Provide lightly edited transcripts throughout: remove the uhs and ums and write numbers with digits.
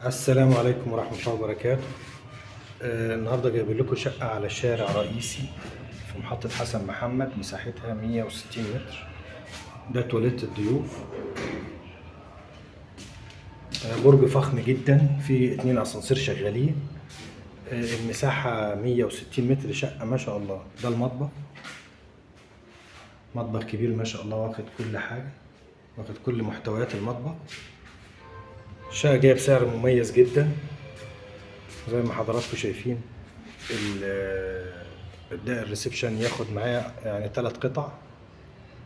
السلام عليكم ورحمة الله وبركاته. النهاردة جايب لكم شقة على شارع رئيسي في محطة حسن محمد، مساحتها 160 متر. ده تواليت الضيوف. برج فخم جدا، فيه 2 اسانسير شغالين. المساحة 160 متر، شقة ما شاء الله. ده المطبخ، مطبخ كبير ما شاء الله، واخد كل حاجة، واخد كل محتويات المطبخ. الشقة جاية بسعر مميز جدا زي ما حضراتكم شايفين. ده الريسبشن ياخد معايا يعني 3 قطع.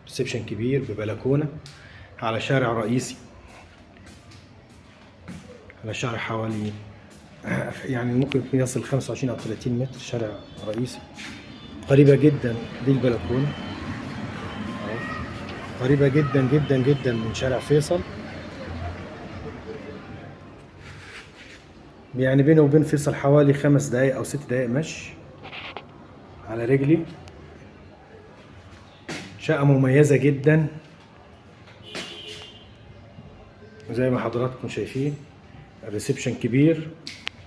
ريسبشن كبير ببلكونة على شارع رئيسي، على شارع حوالي يعني ممكن يصل 25 أو 30 متر. شارع رئيسي قريبة جدا، دي البلكونة قريبة جدا جدا جدا من شارع فيصل. يعني بيني وبين فيصل حوالي 5 دقايق أو 6 دقايق مشي على رجلي. شقة مميزة جدا زي ما حضراتكم شايفين. الريسبشن كبير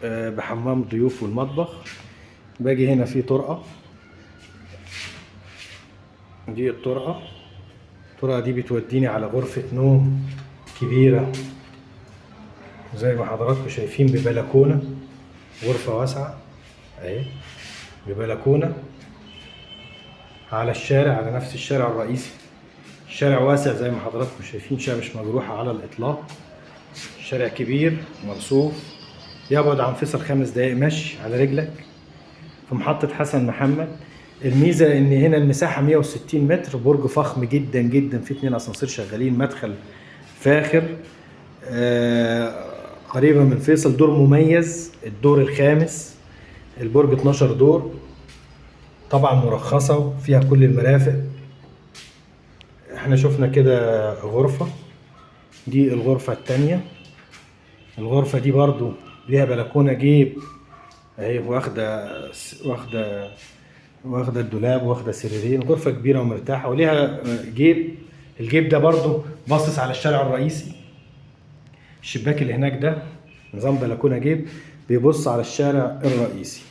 بحمام ضيوف والمطبخ. باجي هنا في طرقة، دي الطرقة دي بتوديني على غرفة نوم كبيرة زي ما حضراتكم شايفين، ببلكونة. غرفة واسعة اهي، ببلكونة على الشارع، على نفس الشارع الرئيسي. الشارع واسع زي ما حضراتكم شايفين، شارع مش مجروحة على الإطلاق. شارع كبير مرصوف، يبعد عن فيصل 5 دقايق مشي على رجلك، في محطة حسن محمد. الميزة ان هنا المساحة 160 متر، برج فخم جدا جدا، فيه 2 اسانسير شغالين، مدخل فاخر. قريبة من فيصل، دور مميز، الدور الخامس. البرج 12 دور، طبعا مرخصة وفيها كل المرافق. احنا شفنا كده غرفة، دي الغرفة التانية. الغرفة دي برضو ليها بلكونة جيب اهي، واخدة الدولاب، واخدة سريرين. غرفة كبيرة ومرتاحة وليها جيب. الجيب ده برضو باصص على الشارع الرئيسي. الشباك اللي هناك ده نظام بلكونة جيب، بيبص على الشارع الرئيسي.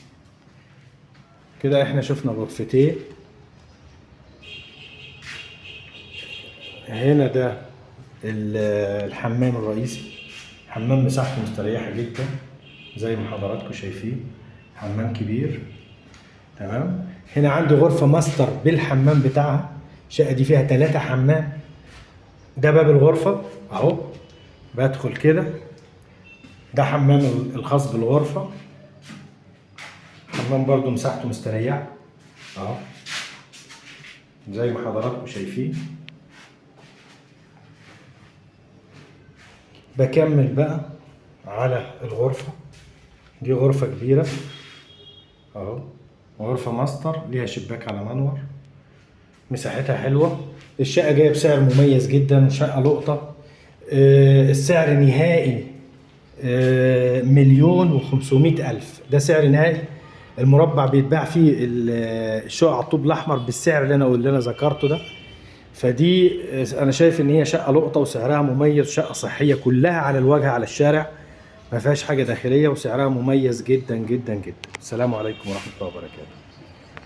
كده احنا شفنا غرفتين. هنا ده الحمام الرئيسي، حمام مساحته مستريحة جدا زي ما حضراتكم شايفين، حمام كبير تمام. هنا عندي غرفة ماستر بالحمام بتاعها. الشقة دي فيها 3 حمام. ده باب الغرفة اهو، بدخل كده، ده حمام الخاص بالغرفة. حمام برضو مساحته مستريحة اهو زي ما حضراتكم شايفين. بكمل بقى على الغرفة دي. غرفة كبيرة اهو، غرفة ماستر، ليها شباك على منور، مساحتها حلوة. الشقة جاية بسعر مميز جدا، شقة لقطة. السعر نهائي 1,500,000. ده سعر نهائي. المربع بيتباع فيه الشقق على الطوب الأحمر بالسعر اللي أنا ذكرته ده. فدي أنا شايف إن هي شقة لقطة وسعرها مميز. شقة صحية كلها على الواجهة على الشارع، ما فيهاش حاجة داخلية، وسعرها مميز جدا جدا جدا. السلام عليكم ورحمة الله وبركاته.